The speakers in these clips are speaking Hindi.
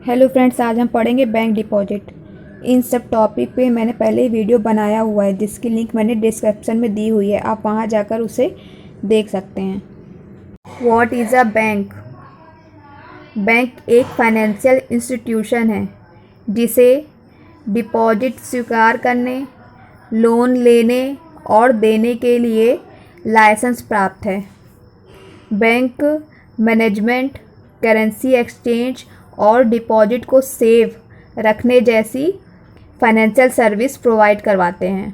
हेलो फ्रेंड्स, आज हम पढ़ेंगे बैंक डिपॉजिट। इन सब टॉपिक पे मैंने पहले ही वीडियो बनाया हुआ है जिसकी लिंक मैंने डिस्क्रिप्शन में दी हुई है, आप वहां जाकर उसे देख सकते हैं। What is a bank? Bank एक फाइनेंशियल इंस्टीट्यूशन है जिसे डिपॉजिट स्वीकार करने, लोन लेने और देने के लिए लाइसेंस प्राप्त है। बैंक मैनेजमेंट, करेंसी एक्सचेंज और डिपॉजिट को सेव रखने जैसी फाइनेंशियल सर्विस प्रोवाइड करवाते हैं।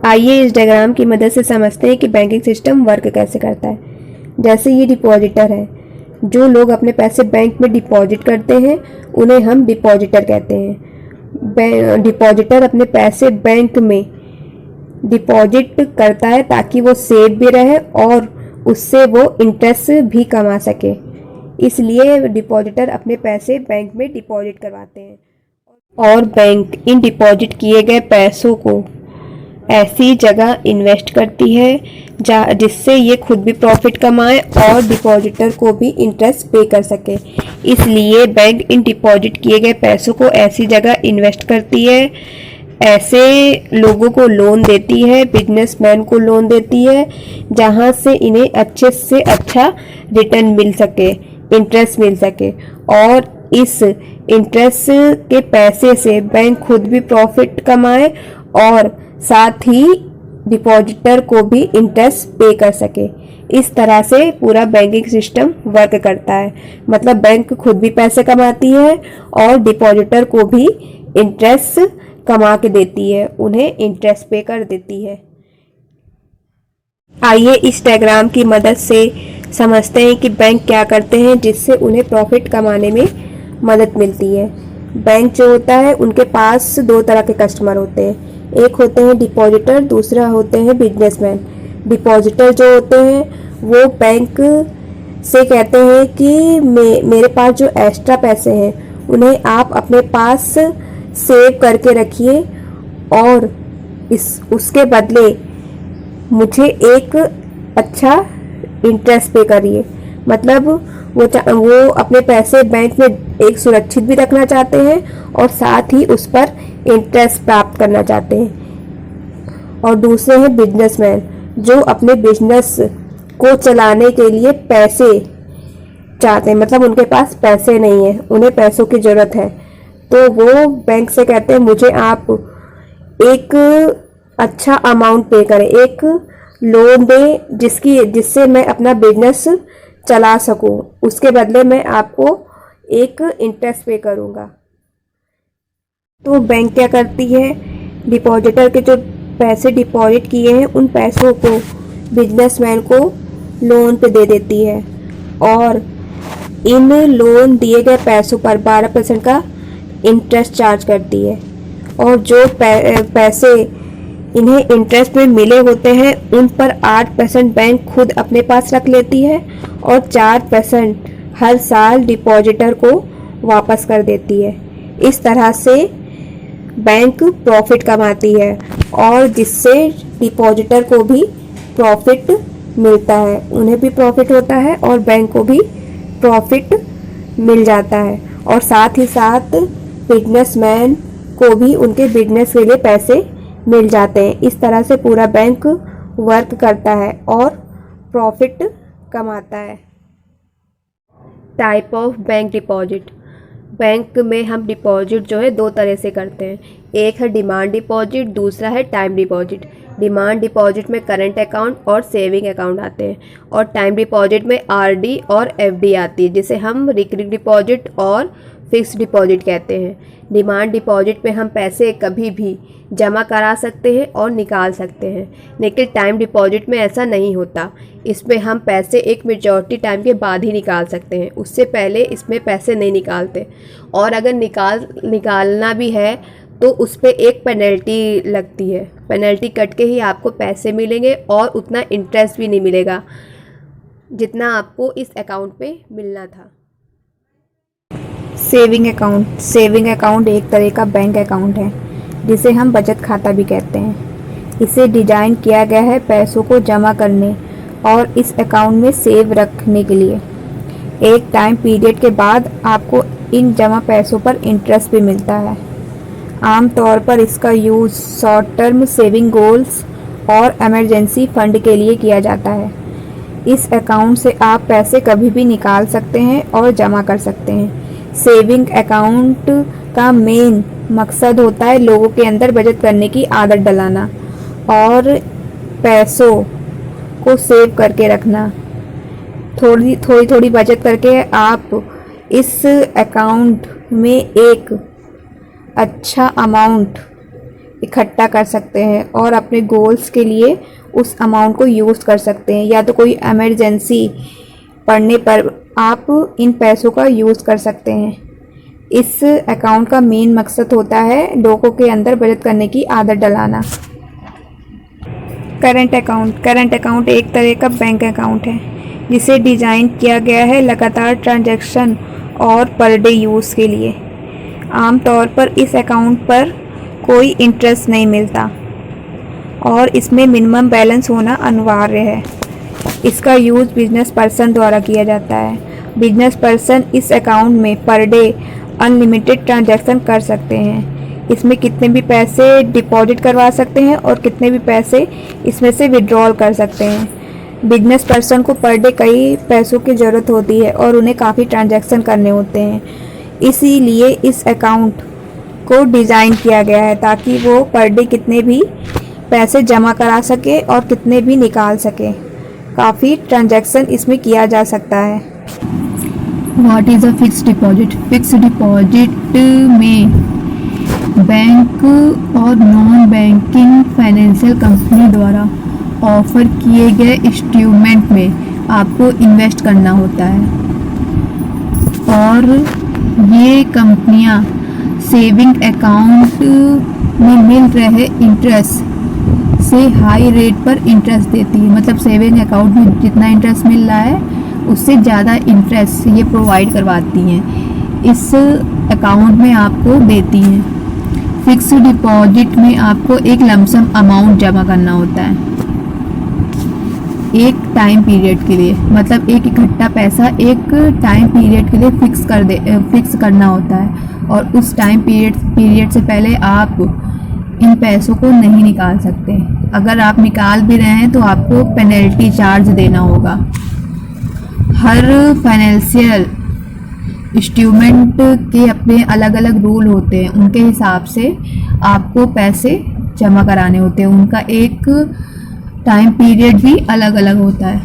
आइए इस डायग्राम की मदद से समझते हैं कि बैंकिंग सिस्टम वर्क कैसे करता है। जैसे ये डिपॉजिटर है, जो लोग अपने पैसे बैंक में डिपॉजिट करते हैं उन्हें हम डिपॉजिटर कहते हैं। डिपॉजिटर अपने पैसे बैंक में डिपॉजिट करता है ताकि वो सेफ भी रहे और उससे वो इंटरेस्ट भी कमा सके, इसलिए डिपॉजिटर अपने पैसे बैंक में डिपॉजिट करवाते हैं। और बैंक इन डिपॉजिट किए गए पैसों को ऐसी जगह इन्वेस्ट करती है जिससे ये खुद भी प्रॉफिट कमाए और डिपॉजिटर को भी इंटरेस्ट पे कर सके। इसलिए बैंक इन डिपॉजिट किए गए पैसों को ऐसी जगह इन्वेस्ट करती है, ऐसे लोगों को लोन देती है, बिजनेसमैन को लोन देती है, जहां से इन्हें अच्छे से अच्छा रिटर्न मिल सके, इंटरेस्ट मिल सके। और इस इंटरेस्ट के पैसे से बैंक खुद भी प्रॉफिट कमाए और साथ ही डिपॉजिटर को भी इंटरेस्ट पे कर सके। इस तरह से पूरा बैंकिंग सिस्टम वर्क करता है। मतलब बैंक खुद भी पैसे कमाती है और डिपॉजिटर को भी इंटरेस्ट कमा के देती है, उन्हें इंटरेस्ट पे कर देती है। आइए इस डायग्राम की मदद से समझते हैं कि बैंक क्या करते हैं जिससे उन्हें प्रॉफिट कमाने में मदद मिलती है। बैंक जो होता है उनके पास दो तरह के कस्टमर होते हैं, एक होते हैं डिपॉजिटर, दूसरा होते हैं बिजनेसमैन। डिपॉजिटर जो होते हैं वो बैंक से कहते हैं कि मेरे पास जो एक्स्ट्रा पैसे हैं उन्हें आप अपने पास सेव करके रखिए और उसके बदले मुझे एक अच्छा इंटरेस्ट पे करिए। मतलब वो अपने पैसे बैंक में एक सुरक्षित भी रखना चाहते हैं और साथ ही उस पर इंटरेस्ट प्राप्त करना चाहते हैं। और दूसरे हैं बिजनेसमैन, जो अपने बिजनेस को चलाने के लिए पैसे चाहते हैं। मतलब उनके पास पैसे नहीं है, उन्हें पैसों की ज़रूरत है, तो वो बैंक से कहते हैं मुझे आप एक अच्छा अमाउंट पे करें, एक लोन दें जिससे मैं अपना बिजनेस चला सकूं, उसके बदले मैं आपको एक इंटरेस्ट पे करूंगा। तो बैंक क्या करती है, डिपॉजिटर के जो पैसे डिपॉजिट किए हैं उन पैसों को बिजनेसमैन को लोन पे दे देती है और इन लोन दिए गए पैसों पर 12% का इंटरेस्ट चार्ज करती है। और जो पैसे इन्हें इंटरेस्ट में मिले होते हैं उन पर 8% बैंक खुद अपने पास रख लेती है और 4% हर साल डिपॉजिटर को वापस कर देती है। इस तरह से बैंक प्रॉफिट कमाती है और जिससे डिपॉजिटर को भी प्रॉफिट मिलता है, उन्हें भी प्रॉफिट होता है और बैंक को भी प्रॉफिट मिल जाता है। और साथ ही साथ बिजनेसमैन को भी उनके बिजनेस के लिए पैसे मिल जाते हैं। इस तरह से पूरा बैंक वर्क करता है और प्रॉफिट कमाता है। Type of bank deposit. Bank में हम डिपॉजिट जो है दो तरह से करते हैं, एक है डिमांड डिपॉजिट, दूसरा है टाइम डिपॉजिट। डिमांड डिपॉजिट में करंट अकाउंट और सेविंग अकाउंट आते हैं और टाइम डिपॉजिट में आरडी और एफडी आती है, जिसे हम रिकरिंग डिपॉजिट और फिक्स्ड डिपॉजिट कहते हैं। डिमांड डिपॉजिट में हम पैसे कभी भी जमा करा सकते हैं और निकाल सकते हैं, लेकिन टाइम डिपॉजिट में ऐसा नहीं होता। इसमें हम पैसे एक मेजॉरिटी टाइम के बाद ही निकाल सकते हैं, उससे पहले इसमें पैसे नहीं निकालते। और अगर निकालना भी है तो उस पर एक पेनल्टी लगती है, पेनल्टी कट के ही आपको पैसे मिलेंगे और उतना इंटरेस्ट भी नहीं मिलेगा जितना आपको इस अकाउंट पे मिलना था। सेविंग अकाउंट एक तरह का बैंक अकाउंट है जिसे हम बचत खाता भी कहते हैं। इसे डिज़ाइन किया गया है पैसों को जमा करने और इस अकाउंट में सेव रखने के लिए। एक टाइम पीरियड के बाद आपको इन जमा पैसों पर इंटरेस्ट भी मिलता है। आमतौर पर इसका use short term saving goals और इमरजेंसी फंड के लिए किया जाता है। इस अकाउंट से आप पैसे कभी भी निकाल सकते हैं और जमा कर सकते हैं। सेविंग अकाउंट का मेन मकसद होता है लोगों के अंदर बचत करने की आदत डलाना और पैसों को सेव करके रखना। थोड़ी थोड़ी बचत करके आप इस अकाउंट में एक अच्छा अमाउंट इकट्ठा कर सकते हैं और अपने गोल्स के लिए उस अमाउंट को यूज़ कर सकते हैं, या तो कोई इमरजेंसी पड़ने पर आप इन पैसों का यूज़ कर सकते हैं। इस अकाउंट का मेन मकसद होता है लोगों के अंदर बचत करने की आदत डलाना। करंट अकाउंट एक तरह का बैंक अकाउंट है जिसे डिज़ाइन किया गया है लगातार ट्रांजैक्शन और पर डे यूज़ के लिए। आमतौर पर इस अकाउंट पर कोई इंटरेस्ट नहीं मिलता और इसमें मिनिमम बैलेंस होना अनिवार्य है। इसका यूज़ बिजनेस पर्सन द्वारा किया जाता है। बिजनेस पर्सन इस अकाउंट में पर डे अनलिमिटेड ट्रांजैक्शन कर सकते हैं। इसमें कितने भी पैसे डिपॉजिट करवा सकते हैं और कितने भी पैसे इसमें से विड्रॉल कर सकते हैं। बिजनेस पर्सन को पर डे कई पैसों की ज़रूरत होती है और उन्हें काफ़ी ट्रांजैक्शन करने होते हैं। इसीलिए इस अकाउंट को डिज़ाइन किया गया है ताकि वो पर डे कितने भी पैसे जमा करा सके और कितने भी निकाल सके। काफ़ी ट्रांजैक्शन इसमें किया जा सकता है। What is a fixed deposit? Fixed deposit में बैंक और नॉन बैंकिंग फाइनेंशियल कंपनी द्वारा ऑफर किए गए इंस्ट्रूमेंट में आपको इन्वेस्ट करना होता है और ये कंपनियां सेविंग अकाउंट में मिल रहे इंटरेस्ट से हाई रेट पर इंटरेस्ट देती है। मतलब सेविंग अकाउंट में जितना इंटरेस्ट मिल रहा है उससे ज़्यादा इंटरेस्ट ये प्रोवाइड करवाती हैं, इस अकाउंट में आपको देती हैं। फिक्स्ड डिपॉजिट में आपको एक लमसम अमाउंट जमा करना होता है एक टाइम पीरियड के लिए। मतलब एक इकट्ठा पैसा एक टाइम पीरियड के लिए फिक्स करना होता है और उस टाइम पीरियड से पहले आप इन पैसों को नहीं निकाल सकते। अगर आप निकाल भी रहे हैं तो आपको पेनल्टी चार्ज देना होगा। हर फाइनेंशियल इंस्ट्रूमेंट के अपने अलग अलग रूल होते हैं, उनके हिसाब से आपको पैसे जमा कराने होते हैं। उनका एक टाइम पीरियड भी अलग अलग होता है।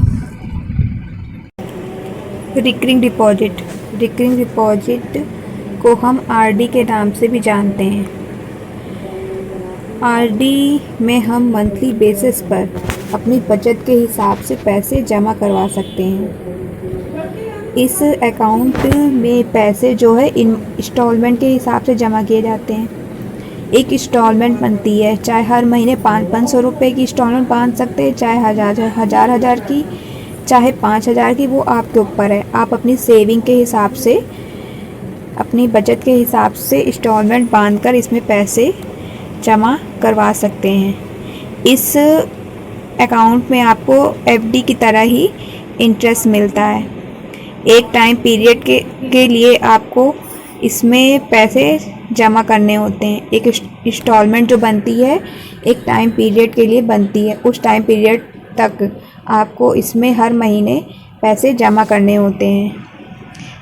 रिकरिंग डिपॉजिट को हम आरडी के नाम से भी जानते हैं। आरडी में हम मंथली बेसिस पर अपनी बचत के हिसाब से पैसे जमा करवा सकते हैं। इस अकाउंट में पैसे जो है इंस्टॉलमेंट के हिसाब से जमा किए जाते हैं। एक इंस्टॉलमेंट बनती है, चाहे हर महीने 500 रुपये की इंस्टॉलमेंट बांध सकते हैं, चाहे हज़ार की, चाहे 5000 की, वो आपके ऊपर है। आप अपनी सेविंग के हिसाब से, अपनी बचत के हिसाब से इंस्टॉलमेंट बांधकर इसमें पैसे जमा करवा सकते हैं। इस अकाउंट में आपको एफडी की तरह ही इंटरेस्ट मिलता है। एक टाइम पीरियड के लिए आपको इसमें पैसे जमा करने होते हैं। एक इंस्टॉलमेंट जो बनती है एक टाइम पीरियड के लिए बनती है। उस टाइम पीरियड तक आपको इसमें हर महीने पैसे जमा करने होते हैं।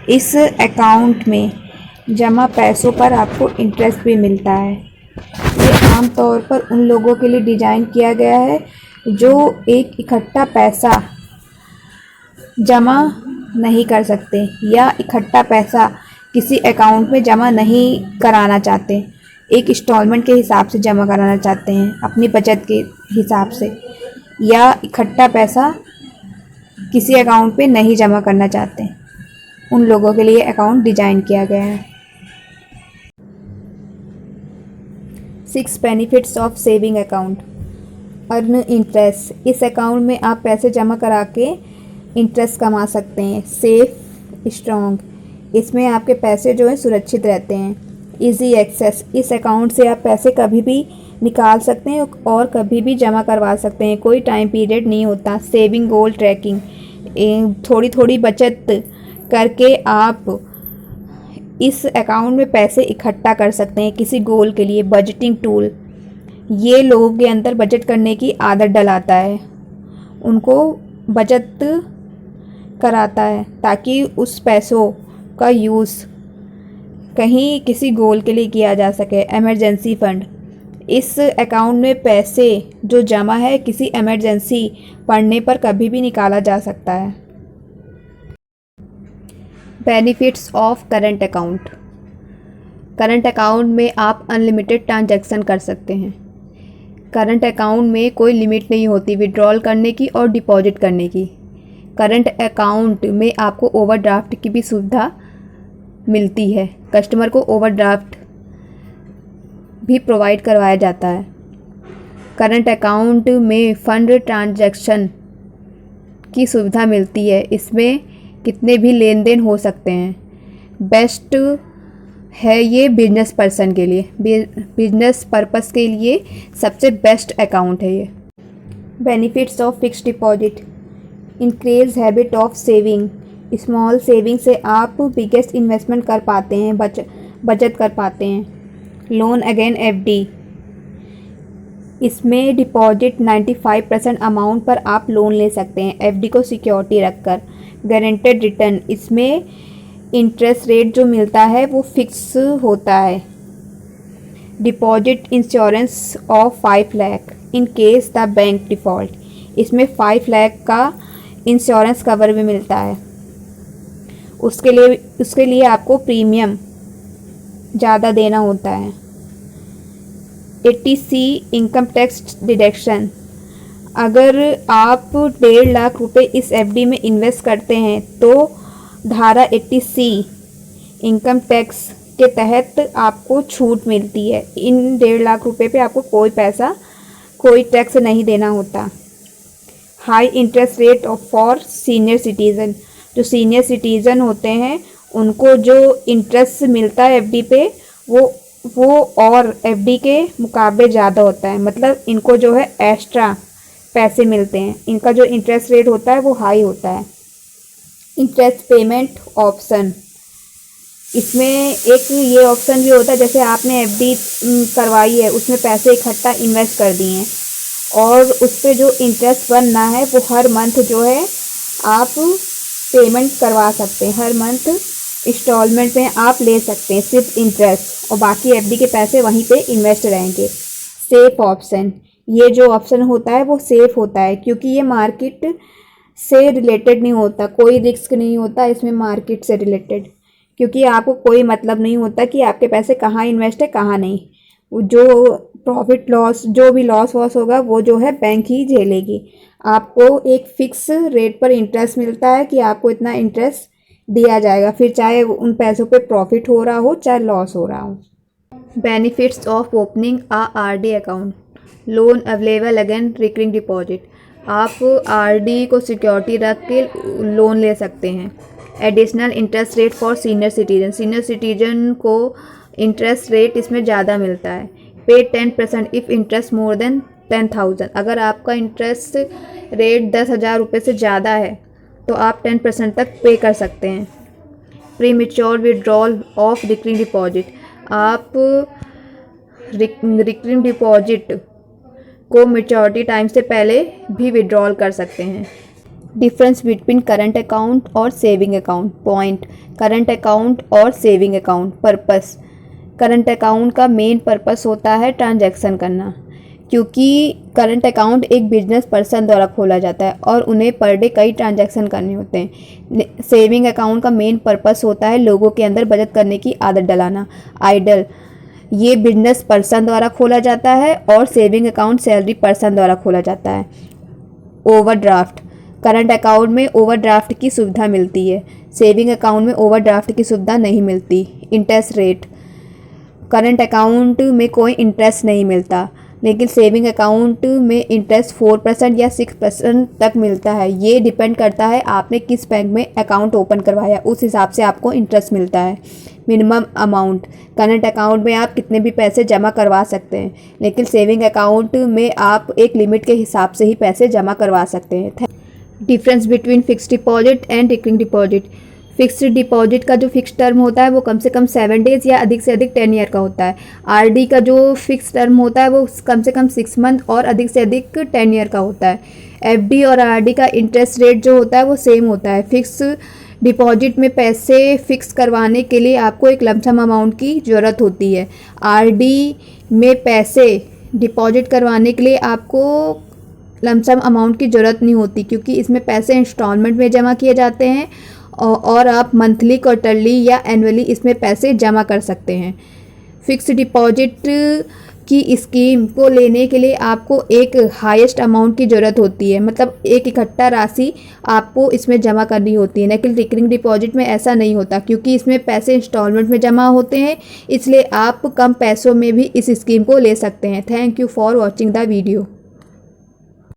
इस अकाउंट में जमा पैसों पर आपको इंटरेस्ट भी मिलता है। ये आमतौर पर उन लोगों के लिए डिज़ाइन किया गया है जो एक इकट्ठा पैसा जमा नहीं कर सकते या इकट्ठा पैसा किसी अकाउंट में जमा नहीं कराना चाहते, एक इंस्टॉलमेंट के हिसाब से जमा कराना चाहते हैं अपनी बचत के हिसाब से, या इकट्ठा पैसा किसी अकाउंट पे नहीं जमा करना चाहते, उन लोगों के लिए अकाउंट डिज़ाइन किया गया है। 6 benefits of saving account. Earn interest. इस अकाउंट में आप पैसे जमा करा के इंटरेस्ट कमा सकते हैं। Safe strong. इसमें आपके पैसे जो हैं सुरक्षित रहते हैं। Easy access. इस अकाउंट से आप पैसे कभी भी निकाल सकते हैं और कभी भी जमा करवा सकते हैं, कोई टाइम पीरियड नहीं होता। सेविंग गोल ट्रैकिंग। थोड़ी थोड़ी बचत करके आप इस अकाउंट में पैसे इकट्ठा कर सकते हैं किसी गोल के लिए। बजटिंग टूल ये लोगों के अंदर बजट करने की आदत डलाता है, उनको बचत कराता है ताकि उस पैसों का यूज़ कहीं किसी गोल के लिए किया जा सके। इमरजेंसी फ़ंड, इस अकाउंट में पैसे जो जमा है किसी इमरजेंसी पड़ने पर कभी भी निकाला जा सकता है। Benefits of current account, current account में आप अनलिमिटेड ट्रांजैक्शन कर सकते हैं। करंट अकाउंट में कोई लिमिट नहीं होती विड्रॉल करने की और डिपॉजिट करने की। करंट अकाउंट में आपको ओवरड्राफ्ट की भी सुविधा मिलती है, कस्टमर को ओवरड्राफ्ट भी प्रोवाइड करवाया जाता है। करंट अकाउंट में फ़ंड ट्रांजैक्शन की सुविधा मिलती है, इसमें कितने भी लेन देन हो सकते हैं। बेस्ट है ये बिजनेस पर्सन के लिए, बिजनेस पर्पस के लिए सबसे बेस्ट अकाउंट है ये। Benefits of fixed deposit, increase habit of saving, small saving से आप बिगेस्ट इन्वेस्टमेंट कर पाते हैं, बचत कर पाते हैं। लोन अगेन एफडी, इसमें डिपॉजिट 95% अमाउंट पर आप लोन ले सकते हैं एफडी को सिक्योरिटी रखकर। गारंटेड रिटर्न, इसमें इंटरेस्ट रेट जो मिलता है वो फिक्स होता है। Deposit insurance of 5 lakh in case the bank default, इसमें 5 लाख का इंश्योरेंस कवर भी मिलता है। उसके लिए आपको प्रीमियम ज़्यादा देना होता है। 80C इनकम टैक्स डिडक्शन, अगर आप 1.5 लाख रुपए इस एफडी में इन्वेस्ट करते हैं तो धारा 80C इनकम टैक्स के तहत आपको छूट मिलती है। इन 1.5 लाख रुपए पे आपको कोई टैक्स नहीं देना होता। High interest rate for senior citizen, जो सीनियर सिटीज़न होते हैं उनको जो इंटरेस्ट मिलता है एफडी पे वो और एफडी के मुकाबले ज़्यादा होता है, मतलब इनको जो है एक्स्ट्रा पैसे मिलते हैं, इनका जो इंटरेस्ट रेट होता है वो हाई होता है। इंटरेस्ट पेमेंट ऑप्शन, इसमें एक ये ऑप्शन भी होता है जैसे आपने एफडी करवाई है, उसमें पैसे इकट्ठा इन्वेस्ट कर दिए हैं और उस पर जो इंटरेस्ट बनना है वो हर मंथ जो है आप पेमेंट करवा सकते हैं, हर मंथ इंस्टॉलमेंट में आप ले सकते हैं सिर्फ इंटरेस्ट, और बाकी एफडी के पैसे वहीं पे इन्वेस्ट रहेंगे। सेफ ऑप्शन, ये जो ऑप्शन होता है वो सेफ होता है क्योंकि ये मार्केट से रिलेटेड नहीं होता, कोई रिस्क नहीं होता इसमें मार्केट से रिलेटेड, क्योंकि आपको कोई मतलब नहीं होता कि आपके पैसे कहाँ इन्वेस्ट है कहाँ नहीं। जो प्रॉफिट लॉस जो भी लॉस वॉस होगा वो जो है बैंक ही झेलेगी। आपको एक फिक्स रेट पर इंटरेस्ट मिलता है कि आपको इतना इंटरेस्ट दिया जाएगा, फिर चाहे उन पैसों पे प्रॉफिट हो रहा हो चाहे लॉस हो रहा हो। Benefits of opening a RD account, loan available again recurring deposit, आप आरडी को सिक्योरिटी रख के लोन ले सकते हैं। Additional interest rate for senior citizen को इंटरेस्ट रेट इसमें ज़्यादा मिलता है। पे 10% इफ़ इंटरेस्ट मोर देन 10,000, अगर आपका इंटरेस्ट रेट 10,000 रुपये से ज़्यादा है तो आप 10% तक पे कर सकते हैं। Premature withdrawal of recurring deposit, आप रिकरिंग डिपॉजिट को मेच्योरिटी टाइम से पहले भी विड्रॉल कर सकते हैं। डिफरेंस बिटवीन करंट अकाउंट और saving account. Point, current account और saving account. Purpose, current account का मेन पर्पस होता है ट्रांजैक्शन करना, क्योंकि करंट अकाउंट एक बिजनेस पर्सन द्वारा खोला जाता है और उन्हें पर डे कई ट्रांजैक्शन करने होते हैं। सेविंग अकाउंट का मेन पर्पस होता है लोगों के अंदर बचत करने की आदत डलाना। आइडल, ये बिजनेस पर्सन द्वारा खोला जाता है और सेविंग अकाउंट सैलरी पर्सन द्वारा खोला जाता है। ओवरड्राफ्ट, करंट अकाउंट में ओवरड्राफ्ट की सुविधा मिलती है, सेविंग अकाउंट में ओवरड्राफ्ट की सुविधा नहीं मिलती। इंटरेस्ट रेट, करंट अकाउंट में कोई इंटरेस्ट नहीं मिलता, लेकिन सेविंग अकाउंट में इंटरेस्ट 4% या 6% तक मिलता है। ये डिपेंड करता है आपने किस बैंक में अकाउंट ओपन करवाया, उस हिसाब से आपको इंटरेस्ट मिलता है। मिनिमम अमाउंट, करंट अकाउंट में आप कितने भी पैसे जमा करवा सकते हैं, लेकिन सेविंग अकाउंट में आप एक लिमिट के हिसाब से ही पैसे जमा करवा सकते हैं। Difference between fixed deposit and recurring deposit. Fixed deposit का जो फिक्स टर्म होता है वो कम से कम 7 डेज़ या अधिक से अधिक 10 ईयर का होता है। आरडी का जो फिक्स टर्म होता है वो कम से कम 6 मंथ और अधिक से अधिक 10 ईयर का होता है। एफडी और आरडी का इंटरेस्ट रेट जो होता है वो सेम होता है। फिक्स डिपॉजिट में पैसे फिक्स करवाने के लिए आपको एक लमसम अमाउंट की ज़रूरत होती है। आरडी में पैसे डिपॉजिट करवाने के लिए आपको लमसम अमाउंट की ज़रूरत नहीं होती, क्योंकि इसमें पैसे इंस्टॉलमेंट में जमा किए जाते हैं और आप मंथली, क्वार्टरली या एनुअली इसमें पैसे जमा कर सकते हैं। फिक्स डिपॉजिट की स्कीम को लेने के लिए आपको एक हाईएस्ट अमाउंट की ज़रूरत होती है, मतलब एक इकट्ठा राशि आपको इसमें जमा करनी होती है। लेकिन रिकरिंग डिपॉजिट में ऐसा नहीं होता, क्योंकि इसमें पैसे इंस्टॉलमेंट में जमा होते हैं, इसलिए आप कम पैसों में भी इस स्कीम को ले सकते हैं। Thank you for watching the video.